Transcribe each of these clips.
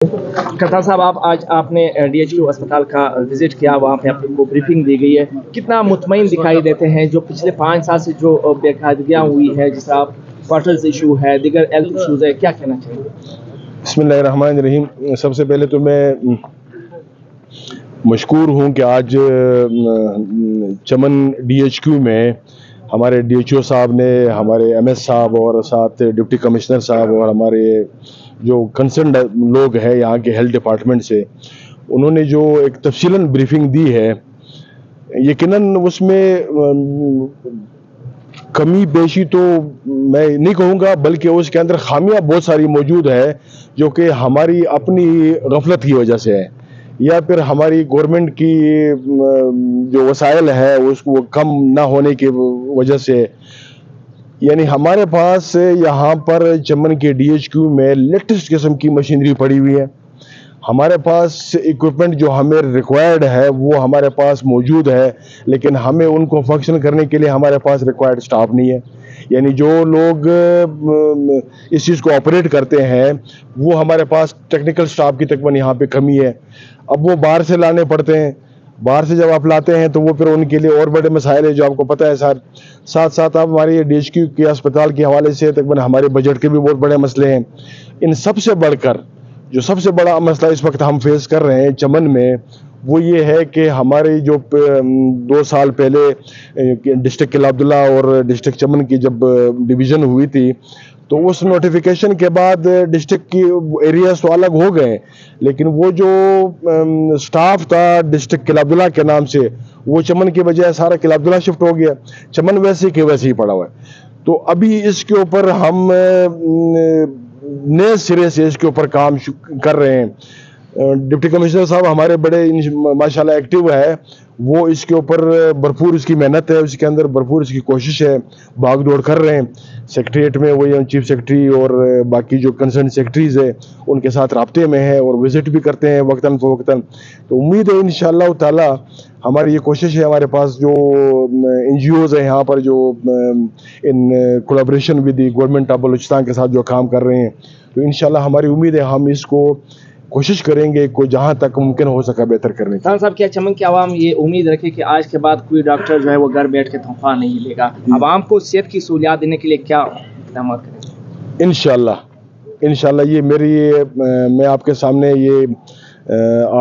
کرتار صاحب، آج آپ نے DHQ اسپتال کا وزٹ کیا، وہاں پہ آپ کو بریفنگ دی گئی ہے، کتنا مطمئن دکھائی دیتے ہیں جو پچھلے 5 سال سے جو بے قاعدگیاں ہوئی ہے، جس طرح کوارٹرز ایشو ہے، دیگر ہیلتھ ایشوز ہے، کیا کہنا چاہیں گے؟ بسم اللہ الرحمن الرحیم۔ سب سے پہلے تو میں مشکور ہوں کہ آج چمن DHQ میں ہمارے DHO صاحب نے، ہمارے MS صاحب اور ساتھ ڈپٹی کمشنر صاحب اور ہمارے جو کنسرنڈ لوگ ہیں یہاں کے ہیلتھ ڈپارٹمنٹ سے، انہوں نے جو ایک تفصیلاً بریفنگ دی ہے، یقیناً اس میں کمی بیشی تو میں نہیں کہوں گا، بلکہ اس کے اندر خامیاں بہت ساری موجود ہے جو کہ ہماری اپنی غفلت کی وجہ سے ہے، یا پھر ہماری گورنمنٹ کی جو وسائل ہے اس کو کم نہ ہونے کی وجہ سے۔ یعنی ہمارے پاس یہاں پر چمن کے DHQ میں لیٹسٹ قسم کی مشینری پڑی ہوئی ہے، ہمارے پاس ایکوپمنٹ جو ہمیں ریکوائرڈ ہے وہ ہمارے پاس موجود ہے، لیکن ہمیں ان کو فنکشن کرنے کے لیے ہمارے پاس ریکوائرڈ سٹاف نہیں ہے۔ یعنی جو لوگ اس چیز کو آپریٹ کرتے ہیں وہ ہمارے پاس ٹیکنیکل سٹاف کی تقریباً یہاں پہ کمی ہے، اب وہ باہر سے لانے پڑتے ہیں۔ باہر سے جب آپ لاتے ہیں تو وہ پھر ان کے لیے اور بڑے مسائل ہیں جو آپ کو پتہ ہے سر۔ ساتھ ساتھ آپ ہماری DHQ کے اسپتال کے حوالے سے تقریباً ہمارے بجٹ کے بھی بہت بڑے مسئلے ہیں۔ ان سب سے بڑھ کر جو سب سے بڑا مسئلہ اس وقت ہم فیس کر رہے ہیں چمن میں، وہ یہ ہے کہ ہماری جو 2 سال پہلے ڈسٹرکٹ قلعہ عبداللہ اور ڈسٹرکٹ چمن کی جب ڈویژن ہوئی تھی تو اس نوٹیفیکیشن کے بعد ڈسٹرکٹ کی ایریاز تو الگ ہو گئے، لیکن وہ جو سٹاف تھا ڈسٹرکٹ قلعہ عبداللہ کے نام سے، وہ چمن کی بجائے سارا قلعہ عبداللہ شفٹ ہو گیا، چمن ویسے کے ویسے ہی پڑا ہوا ہے۔ تو ابھی اس کے اوپر ہم نئے سرے سے اس کے اوپر کام کر رہے ہیں۔ ڈپٹی کمشنر صاحب ہمارے بڑے ماشاءاللہ ایکٹیو ہے، وہ اس کے اوپر بھرپور اس کی محنت ہے، اس کے اندر بھرپور اس کی کوشش ہے، بھاگ دوڑ کر رہے ہیں۔ سیکریٹریٹ میں وہی چیف سیکرٹری اور باقی جو کنسرن سیکرٹریز ہیں ان کے ساتھ رابطے میں ہیں اور وزٹ بھی کرتے ہیں وقتاً فوقتاً۔ تو امید ہے انشاءاللہ تعالی ہماری یہ کوشش ہے، ہمارے پاس جو NGOز ہیں یہاں پر جو in collaboration with the government of Balochistan کے ساتھ جو کام کر رہے ہیں، تو انشاءاللہ ہماری امید ہے ہم اس کو کوشش کریں گے کو جہاں تک ممکن ہو سکا بہتر کرنے کی۔ خان صاحب، کیا چمن کی عوام یہ امید رکھے کہ آج کے بعد کوئی ڈاکٹر جو ہے وہ گھر بیٹھ کے تنخواہ نہیں لے گا؟ عوام کو صحت کی سہولیات دینے کے لیے کیا اقدامات کریں؟ انشاءاللہ یہ میں آپ کے سامنے یہ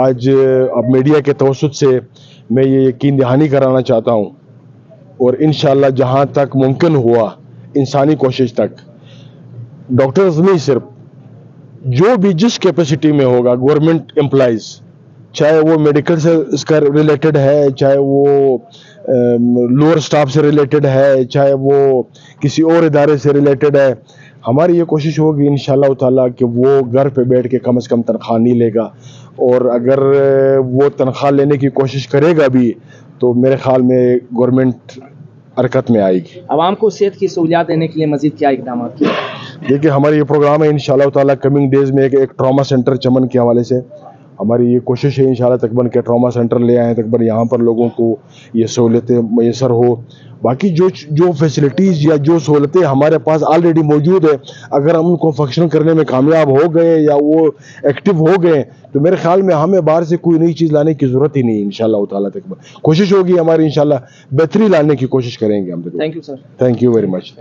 آج اب میڈیا کے توسط سے میں یہ یقین دہانی کرانا چاہتا ہوں، اور انشاءاللہ جہاں تک ممکن ہوا انسانی کوشش تک ڈاکٹرز نہیں، صرف جو بھی جس کیپیسٹی میں ہوگا گورنمنٹ امپلائیز، چاہے وہ میڈیکل سے اس کا ریلیٹڈ ہے، چاہے وہ لوور سٹاف سے ریلیٹڈ ہے، چاہے وہ کسی اور ادارے سے ریلیٹڈ ہے، ہماری یہ کوشش ہوگی انشاءاللہ تعالیٰ کہ وہ گھر پہ بیٹھ کے کم از کم تنخواہ نہیں لے گا، اور اگر وہ تنخواہ لینے کی کوشش کرے گا بھی تو میرے خیال میں گورنمنٹ حرکت میں آئے گی۔ عوام کو صحت کی سہولیات دینے کے لیے مزید کیا اقدامات کیے؟ دیکھیے ہمارا یہ پروگرام ہے انشاءاللہ تعالیٰ کمنگ ڈیز میں ایک ٹراما سینٹر چمن کے حوالے سے ہماری یہ کوشش ہے انشاءاللہ تقریباً کہ ٹراما سینٹر لے آئیں، تقریباً یہاں پر لوگوں کو یہ سہولتیں میسر ہو۔ باقی جو فیسلٹیز یا جو سہولتیں ہمارے پاس آلریڈی موجود ہے، اگر ہم ان کو فنکشن کرنے میں کامیاب ہو گئے یا وہ ایکٹیو ہو گئے تو میرے خیال میں ہمیں باہر سے کوئی نئی چیز لانے کی ضرورت ہی نہیں، انشاءاللہ تعالیٰ کوشش ہوگی ہماری، انشاءاللہ بہتری لانے کی کوشش کریں گے ہم۔ Thank you sir. Thank you very much.